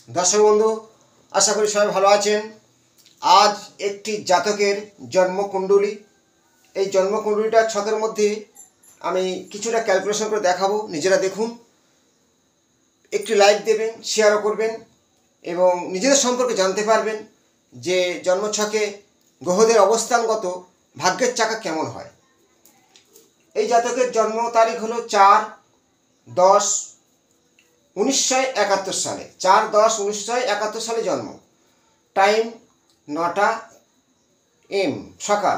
দর্শক বন্ধু, আশা করি সবাই ভালো আছেন। আজ একটি জাতকের জন্মকুণ্ডলী, এই জন্মকুণ্ডলীটার ছকের মধ্যে আমি কিছুটা ক্যালকুলেশন করে দেখাবো। নিজেরা দেখুন, একটি লাইক দেবেন, শেয়ারও করবেন এবং নিজেদের সম্পর্কে জানতে পারবেন যে জন্মছকে গ্রহদের অবস্থানগত ভাগ্যের চাকা কেমন হয়। এই জাতকের জন্ম তারিখ হলো 4-10-1971 সালে, 4-10-1971 সালে জন্ম। টাইম 9টা AM সকাল।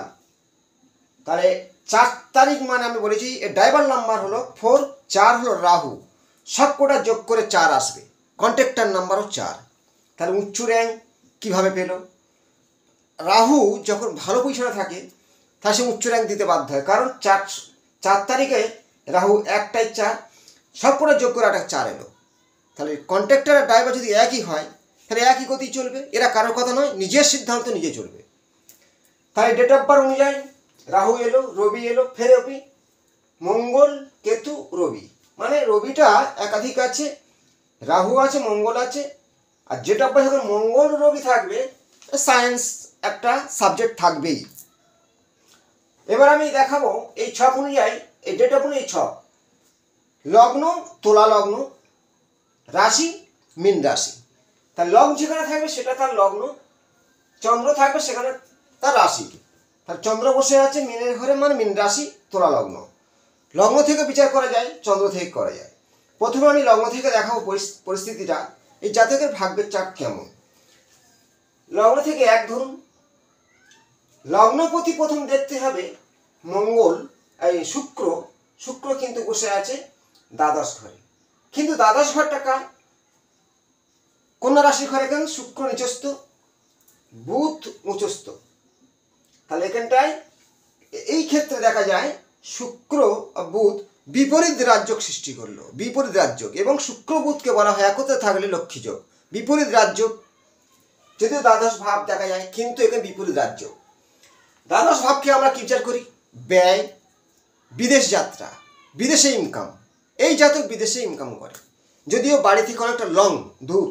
তাহলে 4 তারিখ মানে আমি বলেছি এর ড্রাইভার নাম্বার হলো 4, 4 হলো রাহু, সবকটা যোগ করে 4 আসবে। কন্ট্যাক্টার নাম্বারও 4। তাহলে উচ্চ র্যাঙ্ক কীভাবে পেল? রাহু যখন ভালো পজিশনে থাকে তাহলে সে উচ্চ র্যাঙ্ক দিতে বাধ্য হয়, কারণ 4 তারিখে রাহু 1টায় 4, সবকটা যোগ করে একটা 4 এলো। তাহলে কন্ট্রাক্টর আর ড্রাইভার যদি একই হয় তাহলে একই গতি চলবে, এরা কারোর কথা নয়, নিজের সিদ্ধান্ত নিজে চলবে। তাহলে ডেট অফ বার্থ অনুযায়ী রাহু এলো, রবি এলো, ফের রবি, মঙ্গল, কেতু, রবি, মানে রবিটা একাধিক আছে, রাহু আছে, মঙ্গল আছে। আর ডেট অফ বার্থ যখন মঙ্গল রবি থাকবে, সায়েন্স একটা সাবজেক্ট থাকবেই। এবার আমি দেখাবো এই ছক অনুযায়ী, এই ডেট অফ অনুযায়ী ছক। লগ্ন তুলা লগ্ন, রাশি মীন রাশি। তার লগ্ন যেখানে থাকবে সেটা তার লগ্ন, চন্দ্র থাকবে সেখানে তার রাশি। তার চন্দ্র বসে আছে মীনের ঘরে, মানে মীন রাশি, তুলা লগ্ন। লগ্ন থেকে বিচার করা যায়, চন্দ্র থেকে করা যায়। প্রথমে আমি লগ্ন থেকে দেখাবো পরিস্থিতিটা, এই জাতকের ভাগ্যের চাক কেমন। লগ্ন থেকে এক ধরুন, লগ্নপতি প্রথম দেখতে হবে মঙ্গল, এই শুক্র কিন্তু বসে আছে দ্বাদশ ঘরে। কিন্তু দ্বাদশ ঘরটা কার? কন্যা রাশির ঘরে। কেন? শুক্র নিচস্থ, বুধ উচ্চস্থ। তাহলে এখানটায় এই ক্ষেত্রে দেখা যায় শুক্র বুধ বিপরীত রাজযোগ সৃষ্টি করলো, বিপরীত রাজযোগ। এবং শুক্র বুধকে বলা হয় একত্রে থাকলে লক্ষ্মীযোগ। বিপরীত রাজযোগ, যদিও দ্বাদশ ভাব দেখা যায়, কিন্তু এখানে বিপরীত রাজযোগ। দ্বাদশ ভাবকে আমরা কি বিচার করি? ব্যয়, বিদেশ যাত্রা, বিদেশে ইনকাম। এই জাতক বিদেশে ইনকাম করে, যদিও বাড়ি থেকে অনেকটা লং দূর।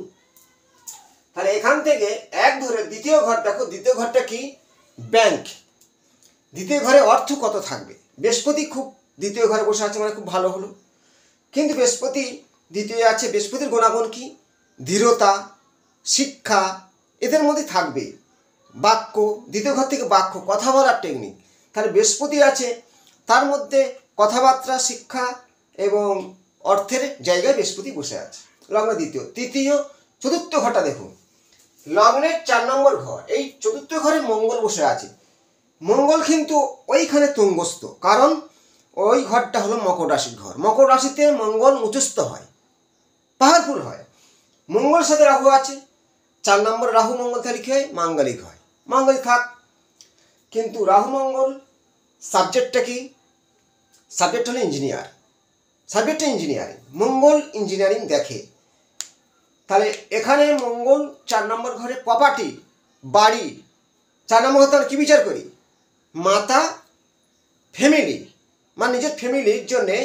তাহলে এখান থেকে এক ধরে দ্বিতীয় ঘর দেখো, দ্বিতীয় ঘরটা কি? ব্যাংক। দ্বিতীয় ঘরে অর্থ কত থাকবে? বৃহস্পতি খুব দ্বিতীয় ঘরে বসে আছে, মানে খুব ভালো হলো। কিন্তু বৃহস্পতি দ্বিতীয় আছে, বৃহস্পতির গুণাগুণ কি? ধীরতা, শিক্ষা, এদের মধ্যে থাকবে। বাক্য, দ্বিতীয় ঘর থেকে বাক্য, কথা বলার টেকনিক। তাহলে বৃহস্পতি আছে, তার মধ্যে কথাবার্তা, শিক্ষা এবং অর্থের জায়গায় বৃহস্পতি বসে আছে। লগ্ন দ্বিতীয়। তৃতীয়, চতুর্থ ঘরটা দেখুন, লগ্নের 4 নম্বর ঘর। এই চতুর্থ ঘরে মঙ্গল বসে আছে। মঙ্গল কিন্তু ওইখানে তুঙ্গস্থ, কারণ ওই ঘরটা হলো মকর রাশির ঘর। মকর রাশিতে মঙ্গল উচ্চস্থ হয়, পাওয়ারফুল হয়। মঙ্গল সাথে রাহু আছে, 4 নম্বর রাহু মঙ্গল তারিখে মাঙ্গলিক হয়। মাঙ্গলিক থাক, কিন্তু রাহু মঙ্গল সাবজেক্টটা কি? সাবজেক্ট হলো ইঞ্জিনিয়ার, সাবজেক্টটা ইঞ্জিনিয়ারিং। মঙ্গল ইঞ্জিনিয়ারিং দেখে। তাহলে এখানে মঙ্গল 4 নম্বর ঘরে প্রপার্টি, বাড়ি। 4 নম্বর ঘরে তাহলে কী বিচার করি? মাতা, ফ্যামিলি, মানে নিজের ফ্যামিলির জন্যে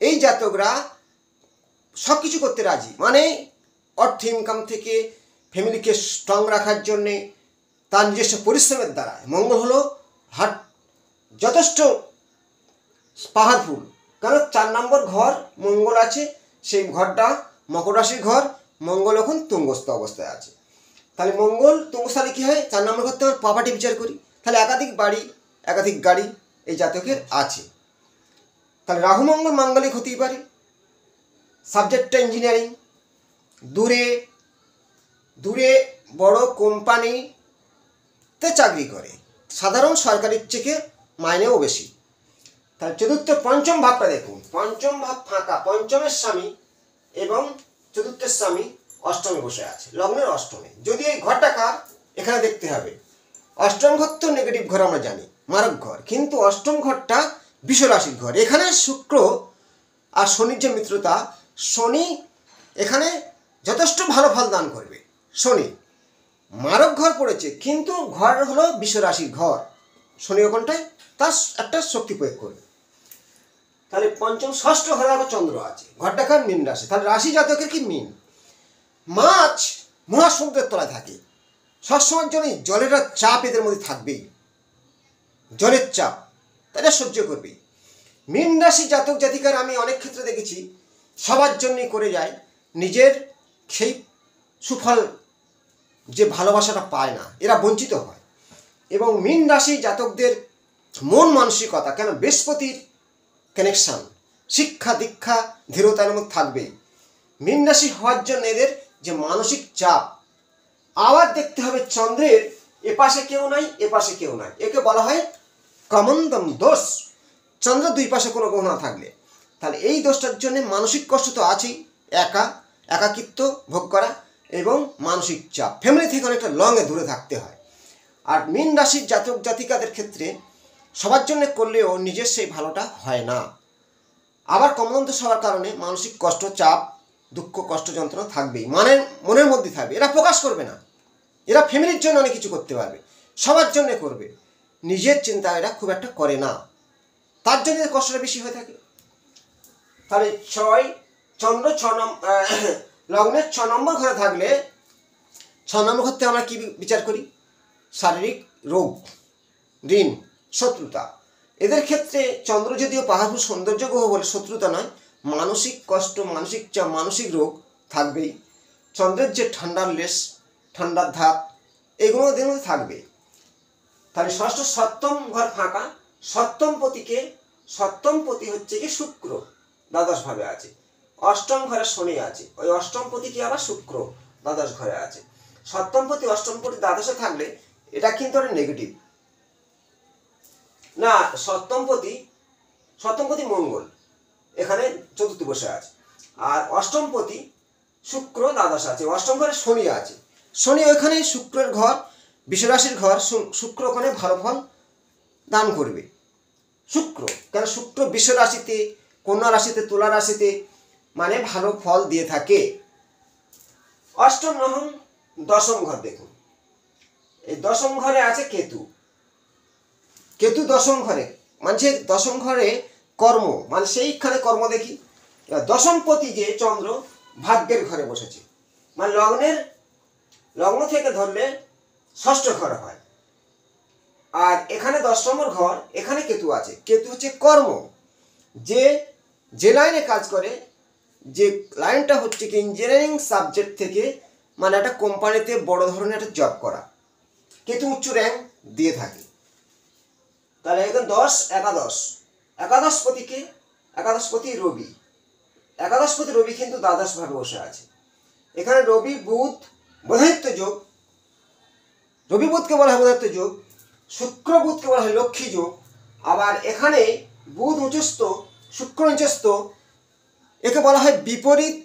এই জাতকরা সব কিছু করতে রাজি। মানে অর্থ ইনকাম থেকে ফ্যামিলিকে স্ট্রং রাখার জন্যে তার নিজস্ব পরিশ্রমের দ্বারা। মঙ্গল হলো হার্ট, যথেষ্ট পাওয়ারফুল। কারণ 4 নম্বর ঘর মঙ্গল আছে, সেই ঘরটা মকর রাশির ঘর। মঙ্গল এখন তুঙ্গস্থ অবস্থায় আছে। তাহলে মঙ্গল তুঙ্গস্থানে কী হয়? 4 নম্বর ঘর থেকে প্রপার্টি বিচার করি। তাহলে একাধিক বাড়ি, একাধিক গাড়ি এই জাতকের আছে। তাহলে রাহু মঙ্গল মাঙ্গলিক হতেই পারে, সাবজেক্টটা ইঞ্জিনিয়ারিং। দূরে দূরে বড় কোম্পানিতে চাকরি করে, সাধারণ সরকারির থেকে মাইনেও বেশি। তাহলে চতুর্থ, পঞ্চম ভাবটা দেখুন, পঞ্চম ভাব ফাঁকা। পঞ্চমের স্বামী এবং চতুর্থের স্বামী অষ্টমে বসে আছে, লগ্নের অষ্টমে। যদি এই ঘরটা কার? এখানে দেখতে হবে। অষ্টম ঘর তো নেগেটিভ ঘর, আমরা জানি, মারক ঘর। কিন্তু অষ্টম ঘরটা বিষ রাশির ঘর। এখানে শুক্র আর শনির যে মিত্রতা, শনি এখানে যথেষ্ট ভালো ফল দান করবে। শনি মারক ঘর পড়েছে, কিন্তু ঘর হলো বিষ রাশির ঘর। শনি ওখানটায় তার একটা শক্তি প্রয়োগ করবে। তাহলে পঞ্চম, ষষ্ঠ ঘরে চন্দ্র আছে, ঘরটা কার? মীন রাশি। তাহলে রাশি জাতকের কি? মীন। মাছ মহাসমুদ্রের তলায় থাকে, সবসময়ের জন্যই জলের চাপ এদের মধ্যে থাকবেই, জলের চাপ তারা সহ্য করবে। মীন রাশি জাতক জাতিকার আমি অনেক ক্ষেত্রে দেখেছি সবার জন্যই করে যায়, নিজের সেই সুফল যে ভালোবাসাটা পায় না, এরা বঞ্চিত হয়। এবং মীন রাশি জাতকদের মন মানসিকতা, কেন বৃহস্পতির কানেকশান, শিক্ষা দীক্ষা ধীরতার মধ্যে থাকবেই। মীন রাশি হওয়ার জন্য এদের যে মানসিক চাপ, আবার দেখতে হবে চন্দ্রের এপাশে কেউ নাই এপাশে কেউ নাই, একে বলা হয় কমন্দম দোষ। চন্দ্র দুই পাশে কোনো গ্রহ না থাকলে, তাহলে এই দোষটার জন্য মানসিক কষ্ট তো আছেই, একাকিত্ব ভোগ করা এবং মানসিক চাপ, ফ্যামিলি থেকে অনেকটা লংয়ে দূরে থাকতে হয়। আর মীন রাশির জাতক জাতিকাদের ক্ষেত্রে সবার জন্য করলেও নিজের সেই ভালোটা হয় না। আবার কমন্দম দোষ হওয়ার কারণে মানসিক কষ্ট, চাপ, দুঃখ, কষ্ট, যন্ত্রণা থাকবেই, মনের মধ্যে থাকবে। এরা প্রকাশ করবে না, এরা ফ্যামিলির জন্য অনেক কিছু করতে পারবে, সবার জন্য করবে, নিজের চিন্তা এরা খুব একটা করে না, তার জন্য কষ্টটা বেশি হয়ে থাকে। তাহলে চন্দ্র লগ্নের 6 নম্বর ঘরে থাকলে, 6 নম্বর ঘর থেকে আমরা কি বিচার করি? শারীরিক রোগ, ঋণ, শত্রুতা। এদের ক্ষেত্রে চন্দ্র যদিও পাহাড়পুর সৌন্দর্য গ্রহ বলে শত্রুতা নয়, মানসিক কষ্ট, মানসিক চাপ, মানসিক রোগ থাকবেই। চন্দ্রের যে ঠান্ডার লেশ, ঠান্ডার ধাপ, এগুলো ওদের মধ্যে থাকবে। তাহলে ষষ্ঠ সপ্তম ঘর ফাঁকা, সপ্তম পতি হচ্ছে কি শুক্র, দ্বাদশ ভাবে আছে। অষ্টম ঘরে শনি আছে, ওই অষ্টম পতি কি আবার শুক্র দ্বাদশ ঘরে আছে। সপ্তম পতি অষ্টম পতি দ্বাদশে থাকলে এটা কিন্তু একটা নেগেটিভ না। সপ্তম পতি মঙ্গল এখানে চতুর্থ বসে আছে, আর অষ্টম পতি শুক্র দ্বাদশ আছে, অষ্টম ঘরে শনি আছে। শনি ওইখানে শুক্রের ঘর, বিশ্বরাশির ঘর, শুক্র ওখানে ভালো ফল দান করবে। শুক্র কেন? শুক্র বিশ্বরাশিতে, কন্যা রাশিতে, তুলা রাশিতে মানে ভালো ফল দিয়ে থাকে। অষ্টম নবম দশম ঘর দেখুন, এই দশম ঘরে আছে কেতু। কেতু দশম ঘরে, মানে দশম ঘরে কর্ম, মানে সেইখানে কর্ম দেখি। দশম পতি যে চন্দ্র ভাগ্যের ঘরে বসেছে, মানে লগ্ন থেকে ধরলে ষষ্ঠ ঘর হয়। আর এখানে 10 নম্বর ঘর, এখানে কেতু আছে। কেতু হচ্ছে কর্ম, যে লাইনে কাজ করে, যে লাইনটা হচ্ছে কি ইঞ্জিনিয়ারিং সাবজেক্ট থেকে, মানে একটা কোম্পানিতে বড় ধরনের একটা জব করা, কেতু উচ্চ র্যাঙ্ক দিয়ে থাকে। তাহলে এখানে 10 11 একাদশপতিকে, একাদশপতি রবি, একাদশপতি রবি কিন্তু দ্বাদশ ভাবে বসে আছে। এখানে রবি বুধ বোধায়িত্ব যোগ, রবি বুধকে বলা হয় বোধায়িত্ব যোগ, শুক্র বুধকে বলা হয় লক্ষ্মী যোগ। আবার এখানে বুধ উচ্চস্থ, শুক্র নিচস্থ, একে বলা হয় বিপরীত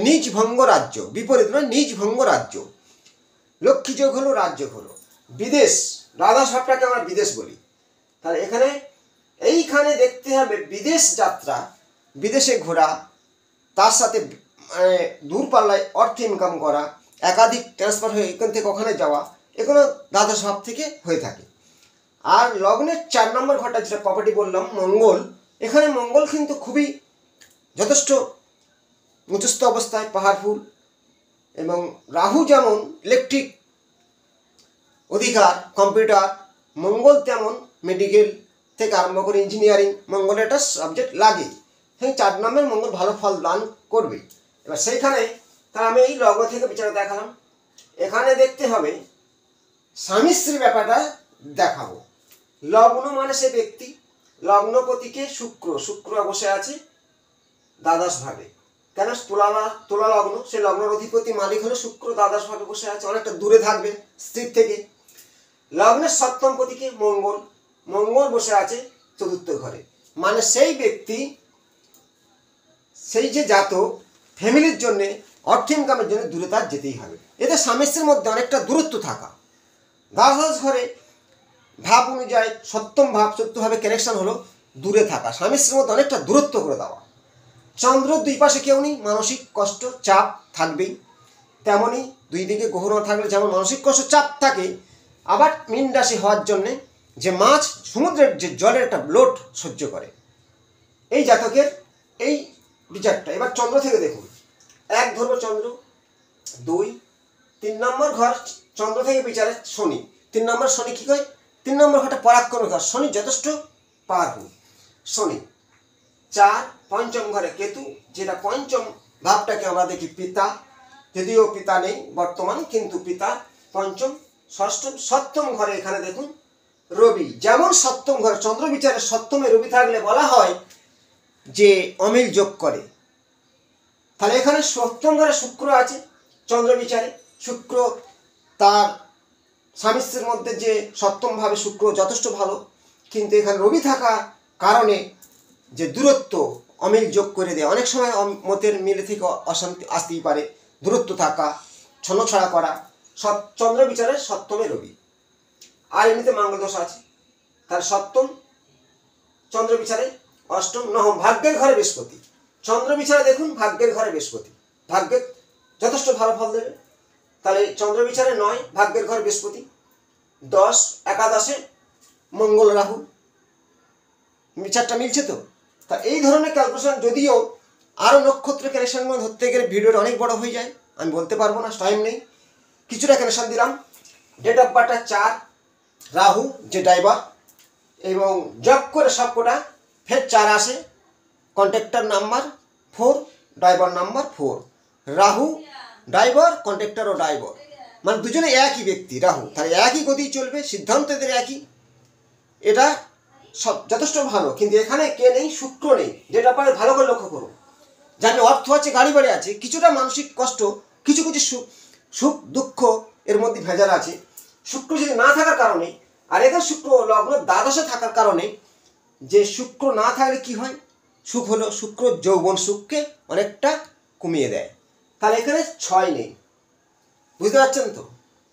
নিজ ভঙ্গ রাজ্য, বিপরীত নয় নিজ ভঙ্গ রাজ্য। লক্ষ্মী যোগ হলো, রাজযোগ হলো, বিদেশ, দ্বাদশ ভাবটাকে আমরা বিদেশ বলি। তাহলে এইখানে দেখতে হবে বিদেশ যাত্রা, বিদেশে ঘোরা, তার সাথে দূরপাল্লায় অর্থ ইনকাম করা, একাধিক ট্রান্সফার হয়ে এখান থেকে ওখানে যাওয়া, এগুলো দ্বাদশ ভাব থেকে হয়ে থাকে। আর লগ্নের 4 নম্বর ঘরটা যেটা প্রপার্টি বললাম, মঙ্গল, এখানে মঙ্গল কিন্তু খুবই যথেষ্ট উচ্চস্থ অবস্থায়, পাহাড়ফুল। এবং রাহু যেমন ইলেকট্রিক অধিকার, কম্পিউটার, মঙ্গল তেমন মেডিকেল থেকে আরম্ভ করে ইঞ্জিনিয়ারিং, মঙ্গলের একটা সাবজেক্ট লাগে। সেই 4 নম্বরের মঙ্গল ভালো ফল দান করবে। এবার সেইখানে তার আমি এই লগ্ন থেকে বিচারে দেখালাম। এখানে দেখতে হবে স্বামী স্ত্রী ব্যাপারটা দেখাবো। লগ্ন মানে সে ব্যক্তি, লগ্নপতিকে শুক্র বসে আছে দ্বাদশ ভাবে। কেন? তুলা লগ্ন, সে লগ্নের অধিপতি মালিক হলো শুক্র, দ্বাদশ ভাবে বসে আছে, অনেকটা দূরে থাকবে স্ত্রীর থেকে। লগ্নের সপ্তম পতিকে মঙ্গল বসে আছে চতুর্থ ঘরে, মানে সেই ব্যক্তি, সেই যে জাতক ফ্যামিলির জন্যে, অর্থ ইনকামের জন্য দূরে তার যেতেই হবে। এতে স্বামী স্ত্রীর মধ্যে অনেকটা দূরত্ব থাকা। দ্বাদশ ঘরে ভাব অনুযায়ী সপ্তম ভাব, চতুর্থভাবে কানেকশন হলো দূরে থাকা, স্বামী স্ত্রীর মধ্যে অনেকটা দূরত্ব করে দেওয়া। চন্দ্র দুই পাশে কেউ নেই, মানসিক কষ্ট, চাপ থাকবেই। তেমনই দুই দিকে গ্রহ না থাকলে যেমন মানসিক কষ্ট, চাপ থাকে। আবার মীন রাশি হওয়ার জন্যে যে মাছ সমুদ্রের যে জলের একটা লোড সহ্য করে, এই জাতকের এই বিচারটা। এবার চন্দ্র থেকে দেখুন, 1 ধরবো চন্দ্র, 2 3 নম্বর ঘর চন্দ্র থেকে বিচারে শনি, 3 নম্বর শনি কী হয়, 3 নম্বর ঘরটা পরাক্রমের ঘর, শনি যথেষ্ট পাওয়ারফুল। শনি 4 পঞ্চম ঘরে কেতু, যেটা পঞ্চম ভাবটাকে আমরা দেখি পিতা, যদিও পিতা নেই বর্তমান, কিন্তু পিতা পঞ্চম, ষষ্ঠম, সপ্তম ঘরে এখানে দেখুন রবি। যেমন সপ্তম ঘরে চন্দ্র বিচারে সপ্তমে রবি থাকলে বলা হয় যে অমিল যোগ করে, তাহলে এখানে সপ্তম ঘরে শুক্র আছে চন্দ্র বিচারে, শুক্র তার স্বামী স্ত্রীর মধ্যে যে সপ্তমভাবে শুক্র যথেষ্ট ভালো, কিন্তু এখানে রবি থাকার কারণে যে দূরত্ব অমিল যোগ করে দেয়, অনেক সময় মতের মিলে থেকে অশান্তি আসতেই পারে, দূরত্ব থাকা, ছন্নছাড়া করা, সব চন্দ্র বিচারে সপ্তমে রবি। আর এমনিতে মঙ্গল দশা আছে, তার সপ্তম চন্দ্র বিচারে, অষ্টম নবম ভাগ্যের ঘরে বৃহস্পতি, চন্দ্র বিচারে দেখুন ভাগ্যের ঘরে বৃহস্পতি, ভাগ্যের যথেষ্ট ভালো ফল দেবে। তাহলে চন্দ্র বিচারে 9 ভাগ্যের ঘরে বৃহস্পতি, 10 একাদশে মঙ্গল রাহু, বিচারটা মিলছে তো? তা এই ধরনের ক্যালকুলেশন, যদিও আরও নক্ষত্র কানেকশনগুলো ধরতে গেলে ভিডিওটা অনেক বড় হয়ে যায়, আমি বলতে পারবো না, টাইম নেই, কিছুটা কানেকশন দিলাম। ডেট অফ বার্থটা 4 রাহু যে ড্রাইভার, এবং জব করে সবকটা ফের 4 আসে, contractor number 4, driver number 4, Rahu driver, contractor ও ড্রাইভার, মানে দুজনে একই ব্যক্তি রাহু, তাহলে একই গতি চলবে, সিদ্ধান্ত এদের একই, এটা সব যথেষ্ট ভালো। কিন্তু এখানে কে নেই, শুক্র নেই, যেটা পারে ভালো করে লক্ষ্য করুন। জানি অর্থ আছে, গাড়ি বাড়ি আছে, কিছুটা মানসিক কষ্ট, কিছু কিছু সুখ দুঃখ এর মধ্যে ভেজাল আছে। শুক্র যদি না থাকার কারণে, আর এখানে শুক্র লগ্ন দ্বাদশে থাকার কারণে, যে শুক্র না থাকলে কি হয়, সুখ হলো, শুক্র যৌবন সুখকে অনেকটা কমিয়ে দেয়, তাহলে এখানে 6 নেই, বুঝতে পারছেন তো?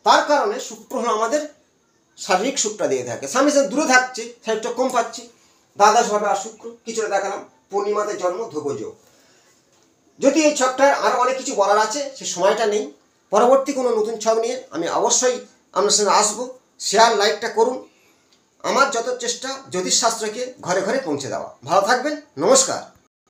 তার কারণে শুক্র হলো আমাদের শারীরিক সুখটা দিয়ে থাকে, স্বামী স্ত্রী দূরে থাকছে, শারীরটা কম পাচ্ছে, দ্বাদশভাবে আর শুক্র, কিছুটা দেখালাম, পূর্ণিমাতে জন্ম ধ্রুবযোগ। যদি এই ছকটার আরও অনেক কিছু বলার আছে, সে সময়টা নেই, পরবর্তী কোনো নতুন ছক নিয়ে আমি অবশ্যই আপনার সঙ্গে আসবো। শেয়ার লাইকটা করুন, আমার যত চেষ্টা জ্যোতিষশাস্ত্রকে ঘরে ঘরে পৌঁছে দেওয়া। ভালো থাকবেন, নমস্কার।